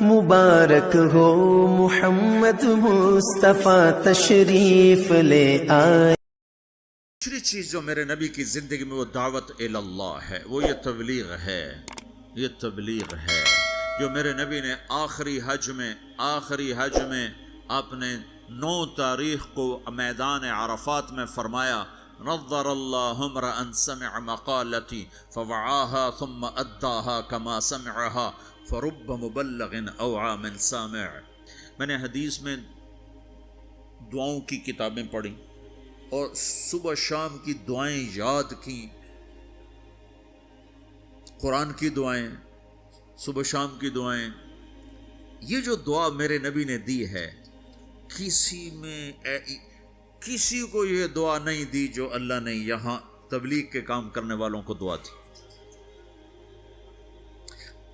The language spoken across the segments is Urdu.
مبارک ہو محمد مصطفیٰ تشریف لے آئے۔ دوسری چیز جو میرے نبی کی زندگی میں وہ دعوت اللہ ہے، وہ یہ تبلیغ ہے، یہ تبلیغ ہے جو میرے نبی نے آخری حج میں آپ نے 9 تاریخ کو میدان عرفات میں فرمایا، نظر اللہ امرأ سمع مقالتی فوعاها ثم اداها كما سمعها فرب مبلغ اوعى من سامع۔ میں نے حدیث میں دعاؤں کی کتابیں پڑھی اور صبح شام کی دعائیں یاد کی، قرآن کی دعائیں، صبح شام کی دعائیں۔ یہ جو دعا میرے نبی نے دی ہے، کسی کو یہ دعا نہیں دی جو اللہ نے یہاں تبلیغ کے کام کرنے والوں کو دعا دی۔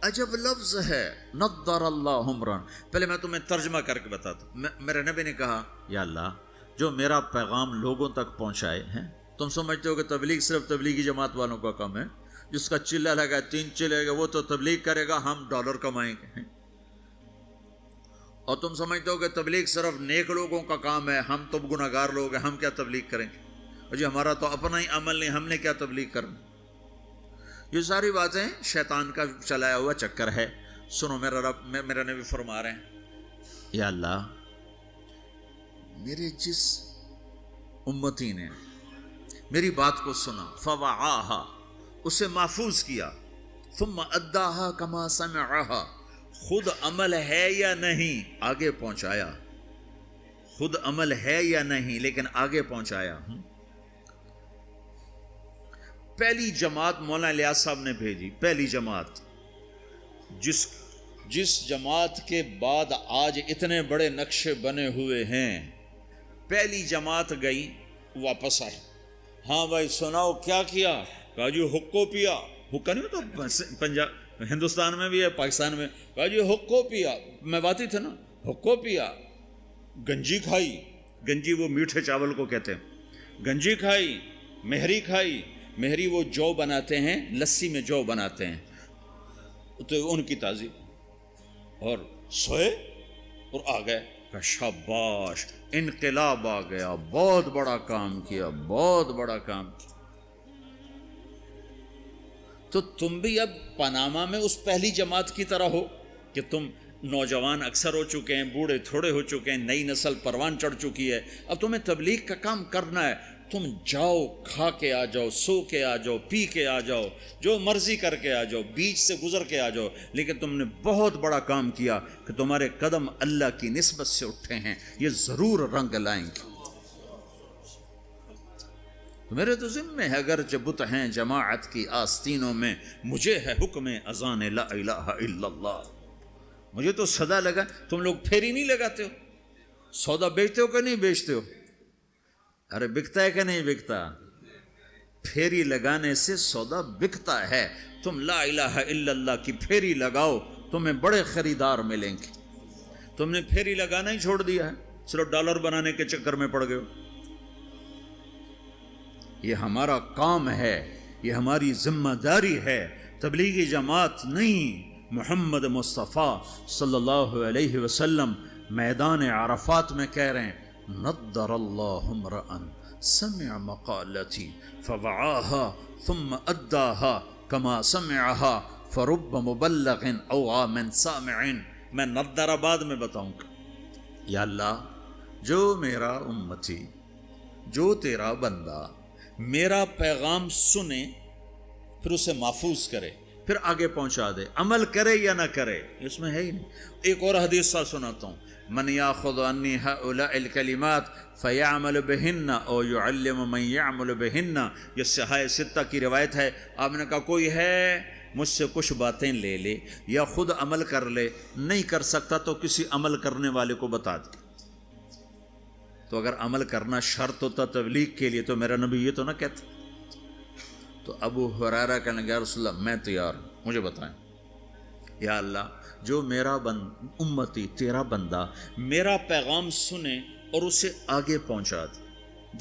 عجب لفظ ہے نضر اللہ عمرا۔ پہلے میں تمہیں ترجمہ کر کے بتاتا ہوں۔ میرے نبی نے کہا یا اللہ جو میرا پیغام لوگوں تک پہنچائے ہیں، تم سمجھتے ہو کہ تبلیغ صرف تبلیغی جماعت والوں کا کام ہے، جس کا چلہ لگا 3 چلے گا وہ تو تبلیغ کرے گا، ہم ڈالر کمائیں گے۔ اور تم سمجھتے ہو کہ تبلیغ صرف نیک لوگوں کا کام ہے، ہم تو گناہگار لوگ ہیں، ہم کیا تبلیغ کریں گے، اور جی ہمارا تو اپنا ہی عمل نہیں، ہم نے کیا تبلیغ کرنا۔ یہ ساری باتیں شیطان کا چلایا ہوا چکر ہے۔ سنو میرا رب، میرا نبی فرما رہے ہیں یا اللہ میرے جس امتی نے میری بات کو سنا، فوعاها اسے محفوظ کیا، ثم اداها كما سمعها خود عمل ہے یا نہیں آگے پہنچایا، خود عمل ہے یا نہیں لیکن آگے پہنچایا۔ پہلی جماعت مولانا الیاس صاحب نے بھیجی، پہلی جماعت، جس جماعت کے بعد آج اتنے بڑے نقشے بنے ہوئے ہیں، پہلی جماعت گئی واپس آئی، ہاں بھائی سناؤ کیا کیا؟ کہا جی حقو پیا، حقہ نہیں ہوتا پنجاب ہندوستان میں بھی ہے، پاکستان میں، کہا جی حقو پیا، میں باتی تھا نا، حقو پیا، گنجی کھائی، گنجی وہ میٹھے چاول کو کہتے ہیں، گنجی کھائی، مہری کھائی، مہری وہ جو بناتے ہیں، لسی میں جو بناتے ہیں، تو ان کی تعظیم، اور سوئے اور آ گئے، کہ شاباش انقلاب آ گیا، بہت بڑا کام کیا، بہت بڑا کام کیا۔ تو تم بھی اب پاناما میں اس پہلی جماعت کی طرح ہو کہ تم نوجوان اکثر ہو چکے ہیں، بوڑھے تھوڑے ہو چکے ہیں، نئی نسل پروان چڑھ چکی ہے، اب تمہیں تبلیغ کا کام کرنا ہے، تم جاؤ، کھا کے آ جاؤ، سو کے آ جاؤ، پی کے آ جاؤ، جو مرضی کر کے آ جاؤ، بیچ سے گزر کے آ جاؤ، لیکن تم نے بہت بڑا کام کیا کہ تمہارے قدم اللہ کی نسبت سے اٹھے ہیں، یہ ضرور رنگ لائیں گے۔ میرے تو ذمہ ہے اگرچہ بت ہیں جماعت کی آستینوں میں، مجھے ہے حکم اذان لا الہ الا اللہ۔ مجھے تو صدا لگا، تم لوگ پھیری نہیں لگاتے ہو، سودا بیچتے ہو کہ نہیں بیچتے ہو؟ ارے بکتا ہے کہ نہیں بکتا؟ پھیری لگانے سے سودا بکتا ہے۔ تم لا الہ الا اللہ کی پھیری لگاؤ، تمہیں بڑے خریدار ملیں گے۔ تم نے پھیری لگانا ہی چھوڑ دیا ہے، صرف ڈالر بنانے کے چکر میں پڑ گئے ہو۔ یہ ہمارا کام ہے، یہ ہماری ذمہ داری ہے، تبلیغی جماعت نہیں۔ محمد مصطفیٰ صلی اللہ علیہ وسلم میدان عرفات میں کہہ رہے ہیں نضر اللہ امرأ سمع مقالتی فوعاها ثم اداها كما سمعها فرب مبلغ اوعى من سامع۔ میں نضر بعد میں بتاؤں گا۔ یا اللہ جو میرا امتی، جو تیرا بندہ میرا پیغام سنے، پھر اسے محفوظ کرے، پھر آگے پہنچا دے، عمل کرے یا نہ کرے، اس میں ہے ہی نہیں۔ ایک اور حدیث سا سناتا ہوں، من یاخذ عنی هؤلاء الکلمات فیعمل بہن او یعلم من یعمل بہن، یہ صحاح ستہ کی روایت ہے۔ آپ نے کہا کوئی ہے مجھ سے کچھ باتیں لے لے یا خود عمل کر لے، نہیں کر سکتا تو کسی عمل کرنے والے کو بتا دے۔ تو اگر عمل کرنا شرط ہوتا تبلیغ کے لیے تو میرا نبی یہ تو نہ کہتا۔ تو ابو ہریرہ کہنے لگا یا رسول اللہ میں تیار ہوں، مجھے بتائیں۔ یا اللہ جو میرا امتی تیرا بندہ میرا پیغام سنے اور اسے آگے پہنچا دے،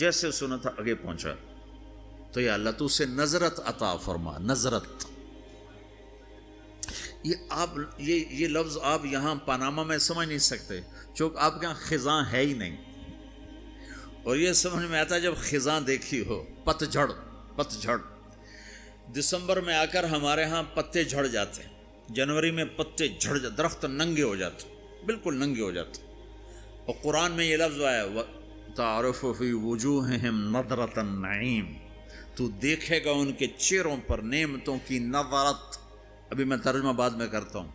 جیسے سنا تھا آگے پہنچا دے، تو یا اللہ تو اسے نظرت عطا فرما، نظرت۔ یہ لفظ آپ یہاں پاناما میں سمجھ نہیں سکتے، چونکہ آپ کے یہاں خزاں ہے ہی نہیں، اور یہ سمجھ میں آتا ہے جب خزاں دیکھی ہو، پت جھڑ دسمبر میں آ کر ہمارے ہاں پتے جھڑ جاتے ہیں، جنوری میں پتے جھڑ جاتے، درخت ننگے ہو جاتے، بالکل ننگے ہو جاتے، اور قرآن میں یہ لفظ آیا تعرف فی وجوہہم نظرۃ النعیم، تو دیکھے گا ان کے چہروں پر نعمتوں کی نظرت۔ ابھی میں ترجمہ بعد میں کرتا ہوں،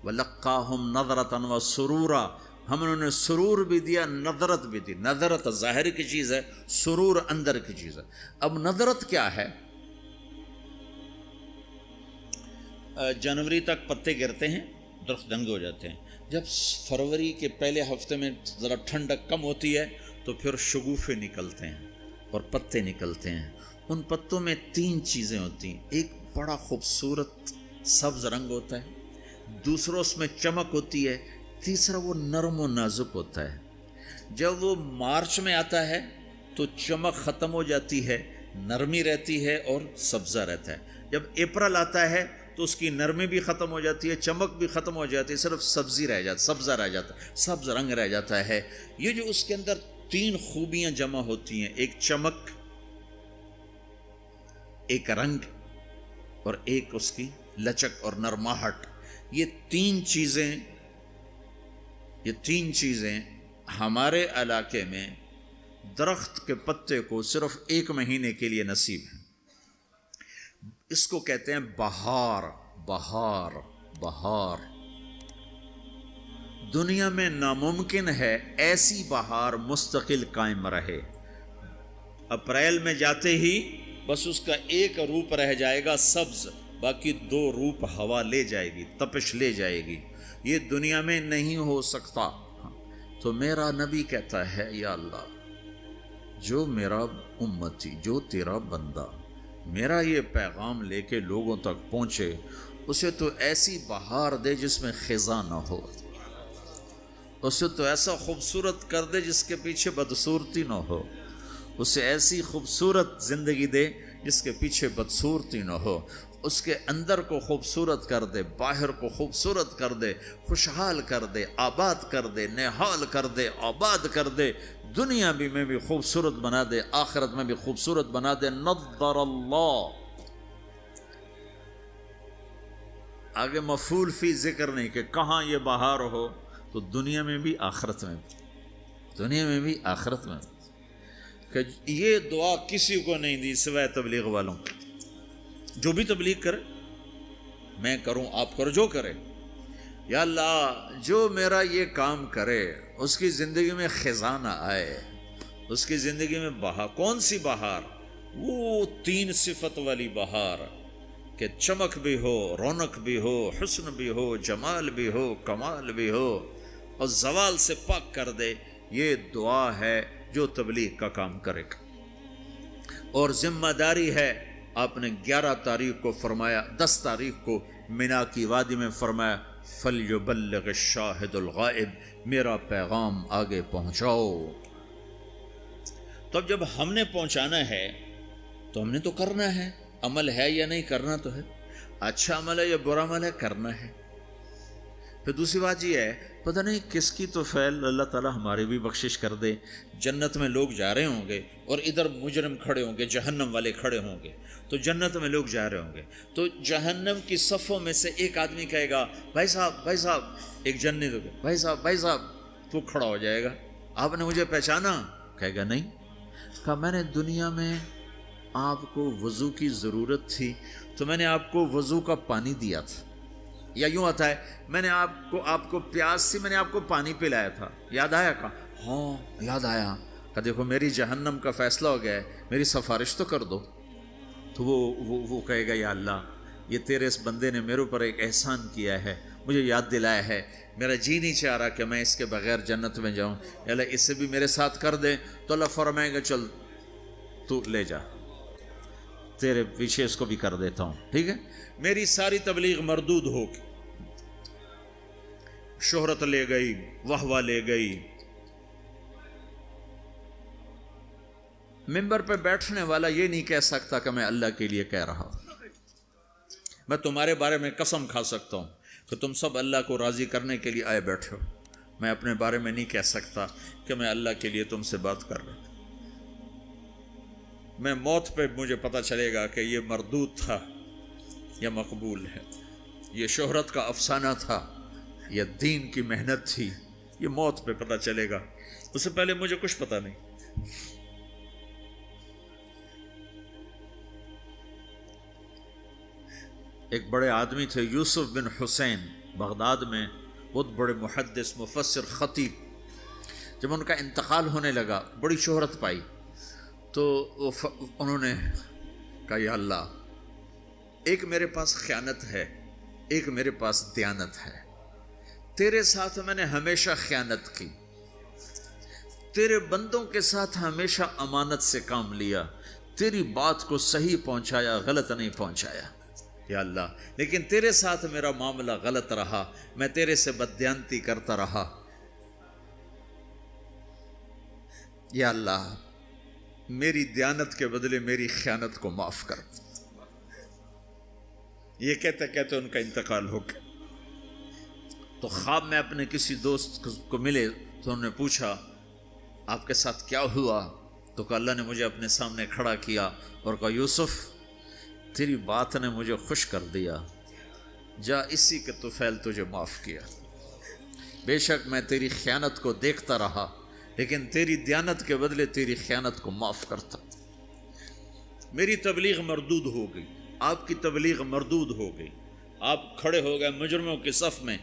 وَلَقَّاهُمْ نَظْرَةً وَسُرُورًا، ہم انہوں نے سرور بھی دیا، نظرت بھی دی۔ نظرت ظاہر کی چیز ہے، سرور اندر کی چیز ہے۔ اب نظرت کیا ہے؟ جنوری تک پتے گرتے ہیں، درخت ننگے ہو جاتے ہیں، جب فروری کے پہلے ہفتے میں ذرا ٹھنڈک کم ہوتی ہے تو پھر شگوفے نکلتے ہیں اور پتے نکلتے ہیں۔ ان پتوں میں 3 چیزیں ہوتی ہیں، ایک بڑا خوبصورت سبز رنگ ہوتا ہے، دوسرا اس میں چمک ہوتی ہے، تیسرا وہ نرم و نازک ہوتا ہے۔ جب وہ مارچ میں آتا ہے تو چمک ختم ہو جاتی ہے، نرمی رہتی ہے اور سبزہ رہتا ہے۔ جب اپریل آتا ہے تو اس کی نرمی بھی ختم ہو جاتی ہے، چمک بھی ختم ہو جاتی ہے، صرف سبزہ رہ جاتا ہے، سبز رنگ رہ جاتا ہے۔ یہ جو اس کے اندر 3 خوبیاں جمع ہوتی ہیں، ایک چمک، ایک رنگ اور ایک اس کی لچک اور نرماہٹ، یہ تین چیزیں ہمارے علاقے میں درخت کے پتے کو صرف 1 مہینے کے لیے نصیب ہے۔ اس کو کہتے ہیں بہار۔ دنیا میں ناممکن ہے ایسی بہار مستقل قائم رہے۔ اپریل میں جاتے ہی بس اس کا ایک روپ رہ جائے گا سبز، باقی 2 روپ ہوا لے جائے گی، تپش لے جائے گی۔ یہ دنیا میں نہیں ہو سکتا۔ تو میرا نبی کہتا ہے، یا اللہ، جو میرا امتی، جو تیرا بندہ میرا یہ پیغام لے کے لوگوں تک پہنچے، اسے تو ایسی بہار دے جس میں خزاں نہ ہو، اسے تو ایسا خوبصورت کر دے جس کے پیچھے بدصورتی نہ ہو، اسے ایسی خوبصورت زندگی دے جس کے پیچھے بدصورتی نہ ہو، اس کے اندر کو خوبصورت کر دے، باہر کو خوبصورت کر دے، خوشحال کر دے، آباد کر دے، نہال کر دے، آباد کر دے، دنیا میں بھی خوبصورت بنا دے، آخرت میں بھی خوبصورت بنا دے۔ نظر اللہ، آگے مفعول فی ذکر نہیں کہ کہاں یہ بہار ہو، تو دنیا میں بھی آخرت میں بھی، آخرت میں بھی۔ کہ یہ دعا کسی کو نہیں دی سوائے تبلیغ والوں، جو بھی تبلیغ کرے، میں کروں، آپ کرو، جو کرے، یا اللہ جو میرا یہ کام کرے اس کی زندگی میں خزاں نہ آئے، اس کی زندگی میں بہار۔ کون سی بہار؟ وہ 3 صفت والی بہار کہ چمک بھی ہو، رونق بھی ہو، حسن بھی ہو، جمال بھی ہو، کمال بھی ہو، اور زوال سے پاک کر دے۔ یہ دعا ہے جو تبلیغ کا کام کرے گا، اور ذمہ داری ہے۔ آپ نے 11 تاریخ کو فرمایا، 10 تاریخ کو مینا کی وادی میں فرمایا، فَلْيُبَلِّغِ الشَّاهِدُ الْغَائِبُ، میرا پیغام آگے پہنچاؤ۔ تو اب جب ہم نے پہنچانا ہے تو ہم نے تو کرنا ہے، عمل ہے یا نہیں، کرنا تو ہے، اچھا عمل ہے یا برا عمل ہے، کرنا ہے۔ پھر دوسری بات یہ ہے، پتہ نہیں کس کی تو فعل اللہ تعالیٰ ہماری بھی بخشش کر دے۔ جنت میں لوگ جا رہے ہوں گے اور ادھر مجرم کھڑے ہوں گے، جہنم والے کھڑے ہوں گے، تو جنت میں لوگ جا رہے ہوں گے، تو جہنم کی صفوں میں سے ایک آدمی کہے گا، بھائی صاحب، ایک جنت ہوگا، بھائی صاحب، تو کھڑا ہو جائے گا، آپ نے مجھے پہچانا؟ کہے گا نہیں۔ کہا میں نے دنیا میں آپ کو وضو کی ضرورت تھی تو میں نے آپ کو وضو کا پانی دیا تھا، یا یوں آتا ہے، میں نے آپ کو پیاس تھی، میں نے آپ کو پانی پلایا تھا، یاد آیا؟ کہا ہاں یاد آیا۔ کہا دیکھو میری جہنم کا فیصلہ ہو گیا ہے، میری سفارش تو کر دو۔ تو وہ کہے گا، یا اللہ یہ تیرے اس بندے نے میرے اوپر ایک احسان کیا ہے، مجھے یاد دلایا ہے، میرا جی نہیں چاہ رہا کہ میں اس کے بغیر جنت میں جاؤں، یا اللہ اس سے بھی میرے ساتھ کر دے۔ تو اللہ فرمائے گا چل تو لے جا، تیرے پیچھے اس کو بھی کر دیتا ہوں، ٹھیک ہے؟ میری ساری تبلیغ مردود ہوگی، شہرت لے گئی، واہ لے گئی۔ ممبر پہ بیٹھنے والا یہ نہیں کہہ سکتا کہ میں اللہ کے لیے کہہ رہا ہوں، میں تمہارے بارے میں قسم کھا سکتا ہوں، کہ تم سب اللہ کو راضی کرنے کے لیے آئے بیٹھے ہو. میں اپنے بارے میں نہیں کہہ سکتا کہ میں اللہ کے لیے تم سے بات کر رہا ہوں. میں موت پہ مجھے پتہ چلے گا کہ یہ مردود تھا یا مقبول ہے، یہ شہرت کا افسانہ تھا یا دین کی محنت تھی. یہ موت پہ پتہ چلے گا، اس سے پہلے مجھے کچھ پتہ نہیں. ایک بڑے آدمی تھے یوسف بن حسین، بغداد میں بہت بڑے محدث، مفسر، خطیب. جب ان کا انتقال ہونے لگا بڑی شہرت پائی تو انہوں نے کہا یا اللہ، ایک میرے پاس خیانت ہے، ایک میرے پاس دیانت ہے. تیرے ساتھ میں نے ہمیشہ خیانت کی، تیرے بندوں کے ساتھ ہمیشہ امانت سے کام لیا، تیری بات کو صحیح پہنچایا، غلط نہیں پہنچایا یا اللہ. لیکن تیرے ساتھ میرا معاملہ غلط رہا، میں تیرے سے بددیانتی کرتا رہا. یا اللہ، میری دیانت کے بدلے میری خیانت کو معاف کر. یہ کہتے کہتے ان کا انتقال ہو گیا. تو خواب میں اپنے کسی دوست کو ملے تو انہوں نے پوچھا آپ کے ساتھ کیا ہوا؟ تو کہا اللہ نے مجھے اپنے سامنے کھڑا کیا اور کہا یوسف، تیری بات نے مجھے خوش کر دیا، جا اسی کے طفیل تجھے معاف کیا. بے شک میں تیری خیانت کو دیکھتا رہا لیکن تیری دیانت کے بدلے تیری خیانت کو معاف کرتا. میری تبلیغ مردود ہو گئی، آپ کی تبلیغ مردود ہو گئی. آپ کھڑے ہو گئے مجرموں کے صف میں،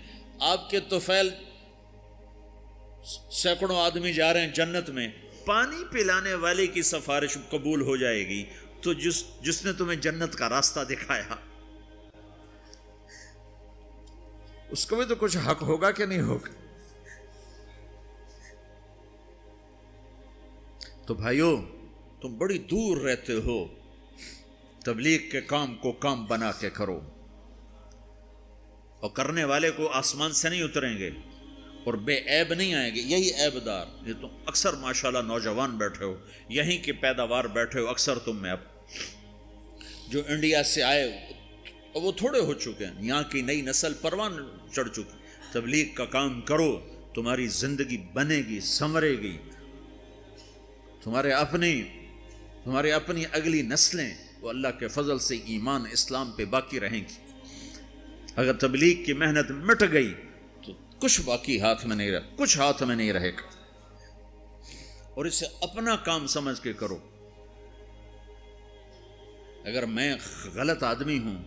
آپ کے طفیل سینکڑوں آدمی جا رہے ہیں جنت میں. پانی پلانے والے کی سفارش قبول ہو جائے گی تو جس نے تمہیں جنت کا راستہ دکھایا اس کو بھی تو کچھ حق ہوگا کہ نہیں ہوگا؟ تو بھائیو، تم بڑی دور رہتے ہو، تبلیغ کے کام کو کام بنا کے کرو، اور کرنے والے کو آسمان سے نہیں اتریں گے اور بے عیب نہیں آئیں گے. یہی عیب دار، یہ تم اکثر ماشاءاللہ نوجوان بیٹھے ہو، یہیں کی پیداوار بیٹھے ہو اکثر تم میں. اب جو انڈیا سے آئے وہ تھوڑے ہو چکے ہیں، یہاں کی نئی نسل پروان چڑھ چکی. تبلیغ کا کام کرو، تمہاری زندگی بنے گی، سنورے گی. تمہارے اپنی اگلی نسلیں وہ اللہ کے فضل سے ایمان اسلام پہ باقی رہیں گی. اگر تبلیغ کی محنت مٹ گئی تو کچھ باقی ہاتھ میں نہیں رہے، کچھ ہاتھ میں نہیں رہے گا. اور اسے اپنا کام سمجھ کے کرو. اگر میں غلط آدمی ہوں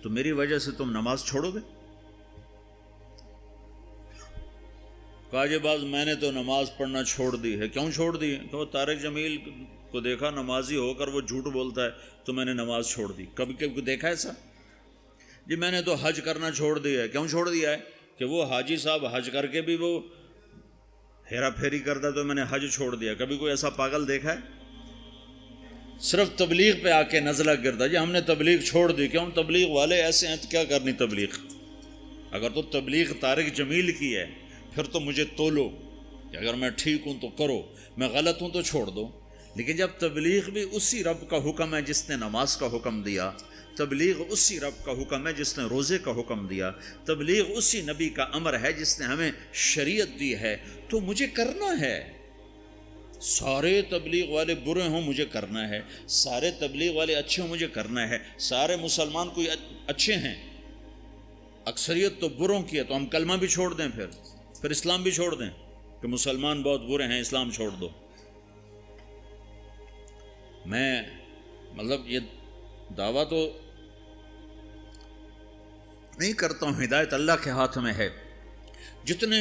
تو میری وجہ سے تم نماز چھوڑو گے؟ کہا جی باز میں نے تو نماز پڑھنا چھوڑ دی ہے. کیوں چھوڑ دی ہے؟ کہ طارق جمیل کو دیکھا نمازی ہو کر وہ جھوٹ بولتا ہے تو میں نے نماز چھوڑ دی. کبھی کبھی دیکھا ایسا؟ جی میں نے تو حج کرنا چھوڑ دیا ہے. کیوں چھوڑ دیا ہے؟ کہ وہ حاجی صاحب حج کر کے بھی وہ ہیرا پھیری کرتا تو میں نے حج چھوڑ دیا. کبھی کوئی ایسا پاگل دیکھا ہے؟ صرف تبلیغ پہ آ کے نزلہ گرتا جی ہم نے تبلیغ چھوڑ دی. کیوں؟ تبلیغ والے ایسے ہیں تو کیا کرنی تبلیغ؟ اگر تو تبلیغ طارق جمیل کی ہے پھر تو مجھے تولو کہ اگر میں ٹھیک ہوں تو کرو، میں غلط ہوں تو چھوڑ دو. لیکن جب تبلیغ بھی اسی رب کا حکم ہے جس نے نماز کا حکم دیا، تبلیغ اسی رب کا حکم ہے جس نے روزے کا حکم دیا، تبلیغ اسی نبی کا امر ہے جس نے ہمیں شریعت دی ہے، تو مجھے کرنا ہے. سارے تبلیغ والے برے ہوں مجھے کرنا ہے، سارے تبلیغ والے اچھے ہوں مجھے کرنا ہے. سارے مسلمان کوئی اچھے ہیں، اکثریت تو بروں کی ہے، تو ہم کلمہ بھی چھوڑ دیں، پھر اسلام بھی چھوڑ دیں کہ مسلمان بہت برے ہیں اسلام چھوڑ دو. میں مطلب یہ دعویٰ تو نہیں کرتا ہوں، ہدایت اللہ کے ہاتھ میں ہے. جتنے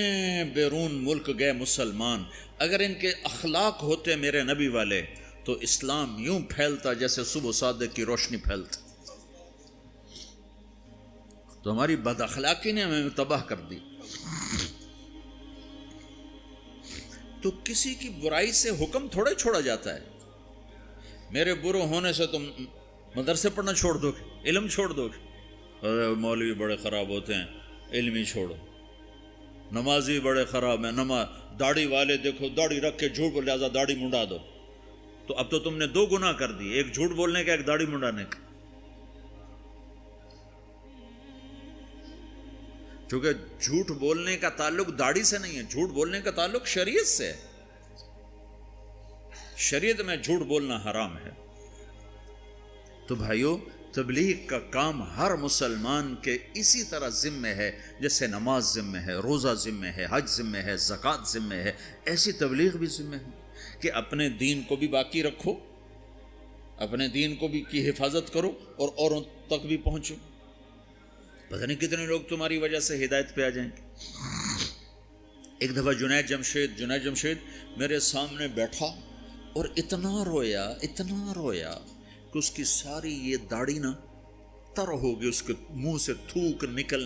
بیرون ملک گئے مسلمان، اگر ان کے اخلاق ہوتے میرے نبی والے تو اسلام یوں پھیلتا جیسے صبح صادق کی روشنی پھیلتی. تو ہماری بد اخلاقی نے ہمیں تباہ کر دی. تو کسی کی برائی سے حکم تھوڑے چھوڑا جاتا ہے. میرے برے ہونے سے تم مدرسے پڑھنا چھوڑ دو گے، علم چھوڑ دو گے؟ ارے مولوی بڑے خراب ہوتے ہیں، علم ہی چھوڑو. نمازی بڑے خراب ہیں، داڑھی والے دیکھو داڑھی رکھ کے جھوٹ بول، لہٰذا داڑھی منڈا دو. تو اب تو تم نے دو گناہ کر دی، ایک جھوٹ بولنے کا، ایک داڑھی منڈانے کا. چونکہ جھوٹ بولنے کا تعلق داڑھی سے نہیں ہے، جھوٹ بولنے کا تعلق شریعت سے ہے، شریعت میں جھوٹ بولنا حرام ہے۔ تو بھائیو، تبلیغ کا کام ہر مسلمان کے اسی طرح ذمہ ہے، جیسے نماز ذمہ ہے، روزہ ذمہ ہے، حج ذمہ ہے، زکوٰۃ ذمہ ہے، ایسی تبلیغ بھی ذمہ ہے کہ اپنے دین کو بھی باقی رکھو، اپنے دین کو بھی کی حفاظت کرو اور اوروں تک بھی پہنچو۔ پتہ نہیں کتنے لوگ تمہاری وجہ سے ہدایت پہ آ جائیں گے۔ ایک دفعہ جنید جمشید میرے سامنے بیٹھا اور اتنا رویا کہ اس کی ساری یہ داڑھی نا تر ہوگی، اس کے منہ سے تھوک نکل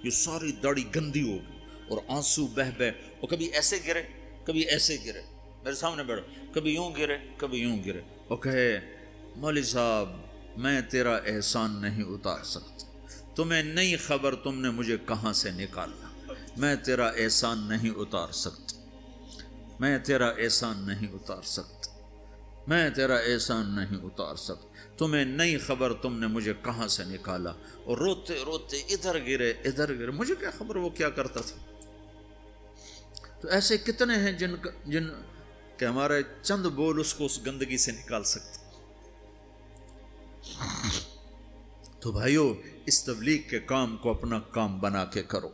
یہ ساری داڑھی گندی ہوگی اور آنسو بہ اور کبھی ایسے گرے کبھی ایسے گرے، میرے سامنے بیٹھا، کبھی یوں گرے اور کہے مولوی صاحب میں تیرا احسان نہیں اتار سکتا، تمہیں نہیں خبر تم نے مجھے کہاں سے نکالا، میں تیرا احسان نہیں اتار سکتا، میں تیرا احسان نہیں اتار سکتا، میں تیرا احسان نہیں اتار سکتا، تمہیں نہیں خبر تم نے مجھے کہاں سے نکالا، اور روتے ادھر گرے، مجھے کیا خبر وہ کیا کرتا تھا۔ تو ایسے کتنے ہیں جن کہ ہمارے چند بول اس کو اس گندگی سے نکال سکتے۔ تو بھائیو، اس تبلیغ کے کام کو اپنا کام بنا کے کرو،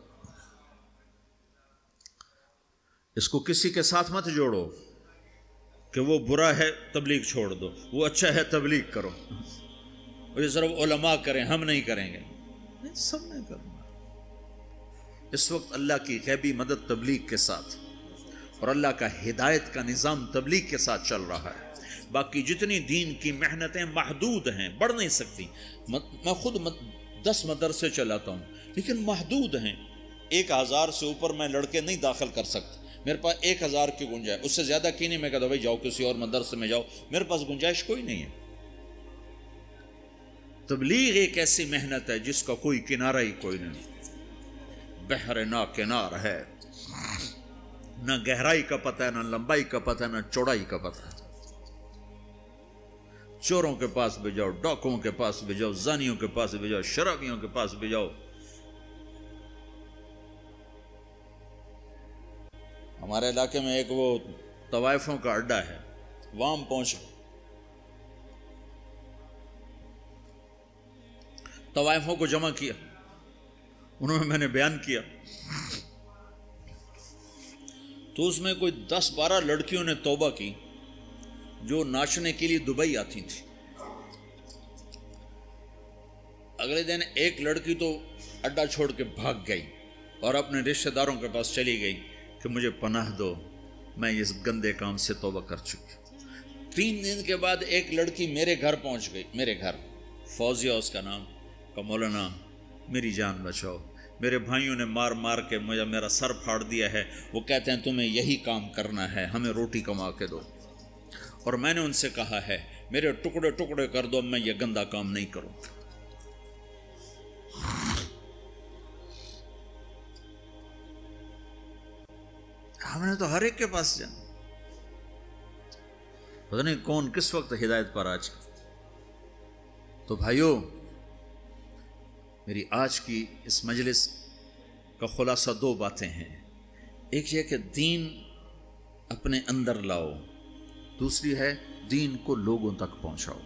اس کو کسی کے ساتھ مت جوڑو کہ وہ برا ہے تبلیغ چھوڑ دو، وہ اچھا ہے تبلیغ کرو، اور یہ صرف علماء کریں ہم نہیں کریں گے، سب نے کرنا۔ اس وقت اللہ کی غیبی مدد تبلیغ کے ساتھ اور اللہ کا ہدایت کا نظام تبلیغ کے ساتھ چل رہا ہے۔ باقی جتنی دین کی محنتیں محدود ہیں، بڑھ نہیں سکتی۔ میں خود 10 مدرسے چلاتا ہوں لیکن محدود ہیں، 1000 سے اوپر میں لڑکے نہیں داخل کر سکتا، میرے پاس 1000 کی گنجائش، اس سے زیادہ کی نہیں۔ میں کہتا بھائی جاؤ کسی اور مدرسے میں جاؤ، میرے پاس گنجائش کوئی نہیں ہے۔ تبلیغ ایک ایسی محنت ہے جس کا کوئی کنارہ ہی کوئی نہیں، بحر نا کنار ہے، نہ گہرائی کا پتہ ہے، نہ لمبائی کا پتہ ہے، نہ چوڑائی کا پتہ ہے۔ چوروں کے پاس بھی جاؤ، ڈاکوؤں کے پاس بھی جاؤ، زانیوں کے پاس بھی جاؤ، شرابیوں کے پاس بھی جاؤ۔ ہمارے علاقے میں ایک وہ طوائفوں کا اڈا ہے، وہاں پہنچا، طوائفوں کو جمع کیا، انہوں میں نے بیان کیا، تو اس میں کوئی 10-12 لڑکیوں نے توبہ کی جو ناچنے کے لیے دبئی آتی تھی۔ اگلے دن ایک لڑکی تو اڈا چھوڑ کے بھاگ گئی اور اپنے رشتہ داروں کے پاس چلی گئی کہ مجھے پناہ دو، میں اس گندے کام سے توبہ کر چکی۔ 3 دن کے بعد ایک لڑکی میرے گھر پہنچ گئی، میرے گھر، فوزیہ اس کا نام، کہ مولانا میری جان بچاؤ، میرے بھائیوں نے مار کے مجھے میرا سر پھاڑ دیا ہے، وہ کہتے ہیں تمہیں یہی کام کرنا ہے، ہمیں روٹی کما کے دو، اور میں نے ان سے کہا ہے میرے ٹکڑے کر دو، میں یہ گندا کام نہیں کروں۔ ہم نے تو ہر ایک کے پاس جانا، پتہ نہیں کون کس وقت ہدایت پر آج۔ تو بھائیو، میری آج کی اس مجلس کا خلاصہ 2 باتیں ہیں، ایک یہ کہ دین اپنے اندر لاؤ، دوسری ہے دین کو لوگوں تک پہنچاؤ،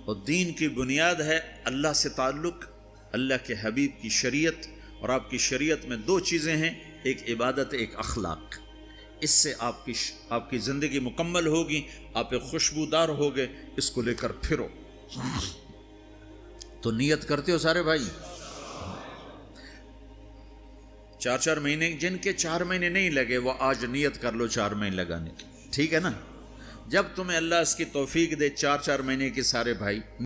اور دین کی بنیاد ہے اللہ سے تعلق، اللہ کے حبیب کی شریعت، اور آپ کی شریعت میں 2 چیزیں ہیں، ایک عبادت، ایک اخلاق۔ اس سے آپ کی زندگی مکمل ہوگی، آپ ایک خوشبودار ہوگے، اس کو لے کر پھرو۔ تو نیت کرتے ہو سارے بھائی؟ 4 مہینے، جن کے 4 مہینے نہیں لگے وہ آج نیت کر لو 4 مہینے لگانے کی، ٹھیک ہے نا؟ جب تمہیں اللہ اس کی توفیق دے 4 مہینے کی، سارے بھائی